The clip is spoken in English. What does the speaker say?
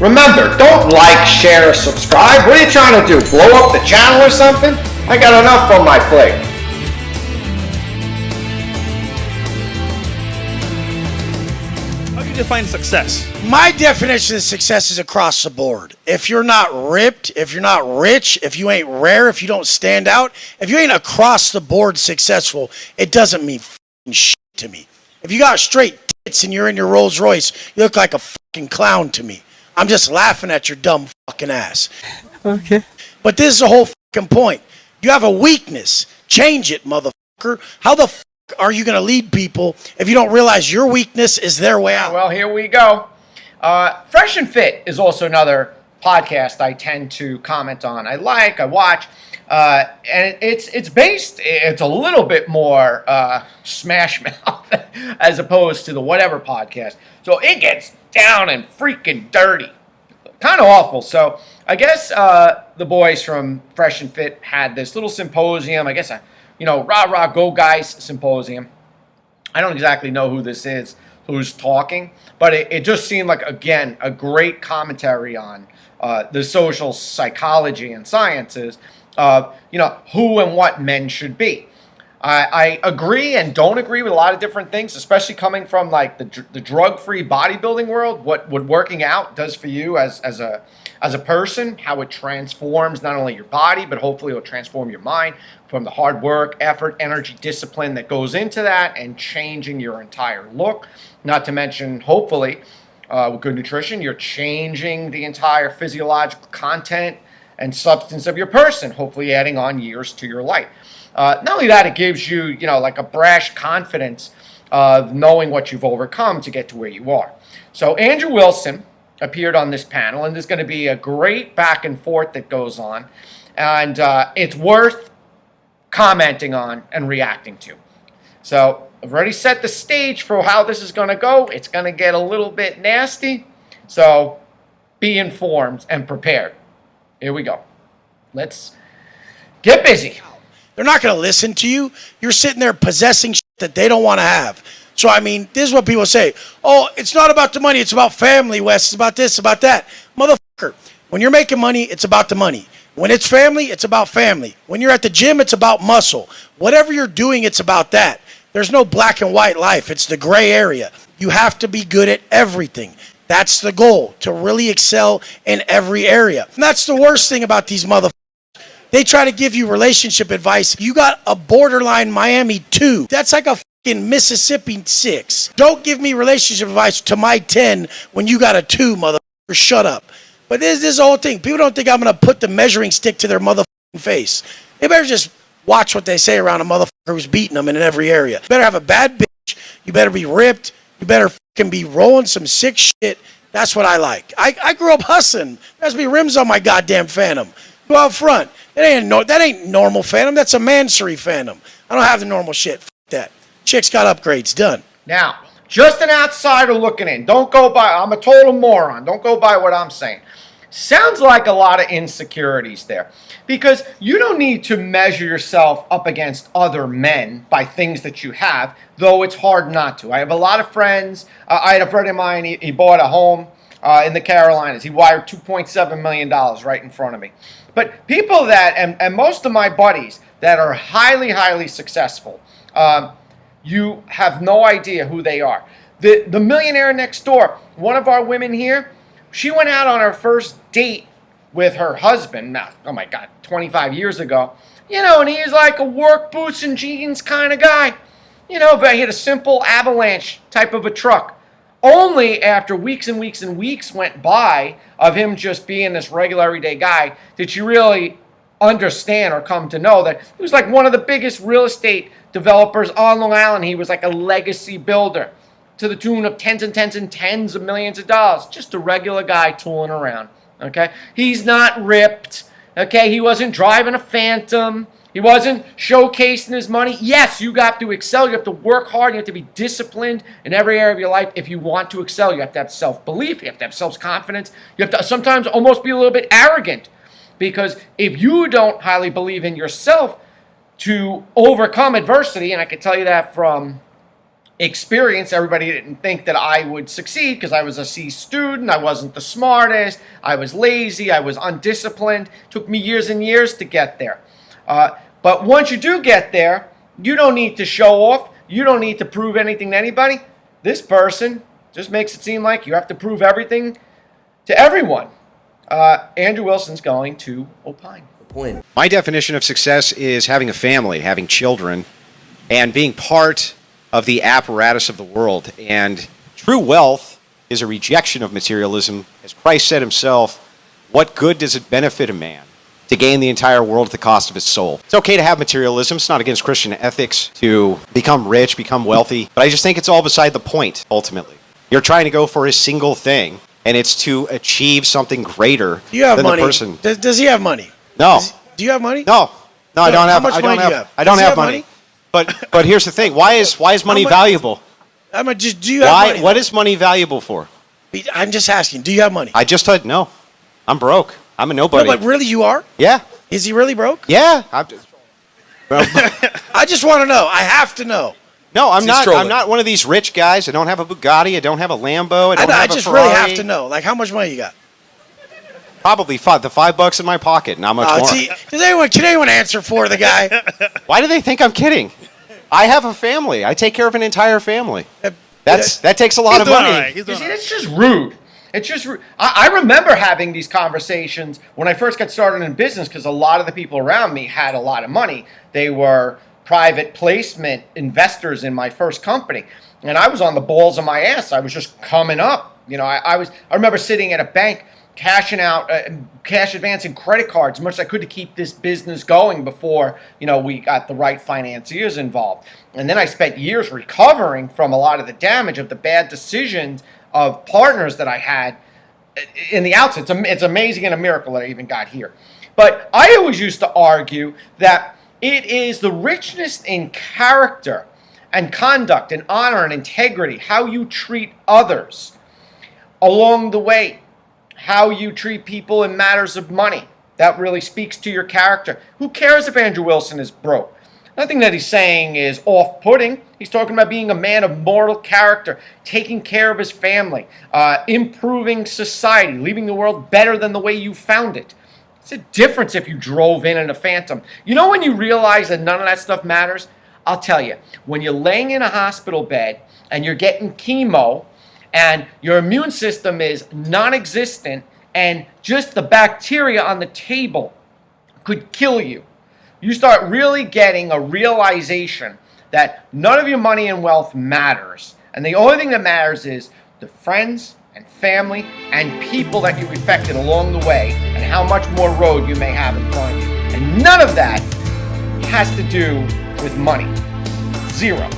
Remember, don't like, share, or subscribe. What are you trying to do? Blow up the channel or something? I got enough on my plate. How do you define success? My definition of success is across the board. If you're not ripped, if you're not rich, if you ain't rare, if you don't stand out, if you ain't across the board successful, it doesn't mean f***ing shit to me. If you got straight tits and you're in your Rolls Royce, you look like a fucking clown to me. I'm just laughing at your dumb fucking ass. Okay. But this is the whole fucking point. You have a weakness. Change it, motherfucker. How the fuck are you going to lead people if you don't realize your weakness is their way out? Well, here we go. Fresh and Fit is also another podcast I tend to comment on. I watch, and it's a little bit more smash mouth as opposed to the whatever podcast. So it gets down and freaking dirty. Kind of awful. So I guess the boys from Fresh and Fit had this little symposium. I guess rah go guys symposium. I don't exactly know who this is, who's talking, but it just seemed like, again, a great commentary on the social psychology and sciences of who and what men should be. I agree and don't agree with a lot of different things, especially coming from like the drug-free bodybuilding world. What working out does for you as a person, how it transforms not only your body, but hopefully it'll transform your mind from the hard work, effort, energy, discipline that goes into that and changing your entire look. Not to mention, hopefully, with good nutrition, you're changing the entire physiological content and substance of your person, hopefully adding on years to your life. Not only that, it gives you, like a brash confidence of knowing what you've overcome to get to where you are. So Andrew Wilson appeared on this panel, and there's going to be a great back and forth that goes on, and it's worth commenting on and reacting to. So I've already set the stage for how this is going to go. It's going to get a little bit nasty, so be informed and prepared. Here we go. Let's get busy. They're not going to listen to you. You're sitting there possessing shit that they don't want to have. So, I mean, this is what people say. Oh, it's not about the money. It's about family, Wes. It's about this, about that. Motherfucker, when you're making money, it's about the money. When it's family, it's about family. When you're at the gym, it's about muscle. Whatever you're doing, it's about that. There's no black and white life. It's the gray area. You have to be good at everything. That's the goal, to really excel in every area. And that's the worst thing about these motherfuckers. They try to give you relationship advice. You got a borderline Miami 2. That's like a fucking Mississippi 6. Don't give me relationship advice to my 10 when you got a 2, motherfucker. Shut up. But this is the whole thing. People don't think I'm going to put the measuring stick to their motherfucking face. They better just watch what they say around a motherfucker who's beating them in every area. You better have a bad bitch. You better be ripped. You better fucking be rolling some sick shit. That's what I like. I grew up hustling. There has to be rims on my goddamn Phantom. Go out front. That ain't normal Phantom. That's a Mansory Phantom. I don't have the normal shit. F*** that. Chick's got upgrades. Done. Now, just an outsider looking in. Don't go by, I'm a total moron. Don't go by what I'm saying. Sounds like a lot of insecurities there. Because you don't need to measure yourself up against other men by things that you have, though it's hard not to. I have a lot of friends. I had a friend of mine, he bought a home in the Carolinas. He wired $2.7 million right in front of me. But people that, and most of my buddies that are highly, highly successful, you have no idea who they are. The millionaire next door, one of our women here, she went out on her first date with her husband, now, oh my God, 25 years ago, and he's like a work boots and jeans kind of guy. He had a simple Avalanche type of a truck. Only after weeks and weeks and weeks went by of him just being this regular everyday guy did you really understand or come to know that he was like one of the biggest real estate developers on Long Island. He was like a legacy builder to the tune of tens and tens and tens of millions of dollars. Just a regular guy tooling around, okay? He's not ripped, okay? He wasn't driving a Phantom. He wasn't showcasing his money. Yes, you got to excel. You have to work hard. You have to be disciplined in every area of your life. If you want to excel, you have to have self-belief. You have to have self-confidence. You have to sometimes almost be a little bit arrogant, because if you don't highly believe in yourself to overcome adversity, and I can tell you that from experience. Everybody didn't think that I would succeed because I was a C student. I wasn't the smartest. I was lazy. I was undisciplined. It took me years and years to get there. But once you do get there, you don't need to show off. You don't need to prove anything to anybody. This person just makes it seem like you have to prove everything to everyone. Andrew Wilson's going to opine. My definition of success is having a family, having children, and being part of the apparatus of the world. And true wealth is a rejection of materialism. As Christ said himself, what good does it benefit a man to gain the entire world at the cost of his soul? It's okay to have materialism. It's not against Christian ethics to become rich, become wealthy. But I just think it's all beside the point, ultimately. You're trying to go for a single thing, and it's to achieve something greater than money? the person. Does he have money? No. Do you have money? No, I don't have. How much money do you have? I don't Does he have have money. But here's the thing. Why is money valuable? Do you have money? What is money valuable for? I'm just asking. Do you have money? I just said no. I'm broke. I'm a nobody. No, but really, you are? Yeah. Is he really broke? Yeah. I just want to know. I have to know. No, I'm not. I'm not one of these rich guys. I don't have a Bugatti. I don't have a Lambo. I just really have to know. Like, how much money you got? Probably the $5 in my pocket. Not much more. Can anyone answer for the guy? Why do they think I'm kidding? I have a family. I take care of an entire family. That takes a lot of money. You see, it's just rude. It's just rude. I remember having these conversations when I first got started in business because a lot of the people around me had a lot of money. They were private placement investors in my first company. And I was on the balls of my ass. I was just coming up. You know, I remember sitting at a bank cashing out cash advancing credit cards as much as I could to keep this business going before, you know, we got the right financiers involved. And then I spent years recovering from a lot of the damage of the bad decisions of partners that I had in the outset. It's amazing and a miracle that I even got here. But I always used to argue that it is the richness in character and conduct and honor and integrity, how you treat others along the way, how you treat people in matters of money. That really speaks to your character. Who cares if Andrew Wilson is broke? Nothing that he's saying is off-putting. He's talking about being a man of moral character, taking care of his family, improving society, leaving the world better than the way you found it. It's a difference if you drove in a Phantom. You know when you realize that none of that stuff matters? I'll tell you. When you're laying in a hospital bed and you're getting chemo and your immune system is non-existent and just the bacteria on the table could kill you, you start really getting a realization that none of your money and wealth matters. And the only thing that matters is the friends and family and people that you affected along the way and how much more road you may have in front of you. And none of that has to do with money. Zero.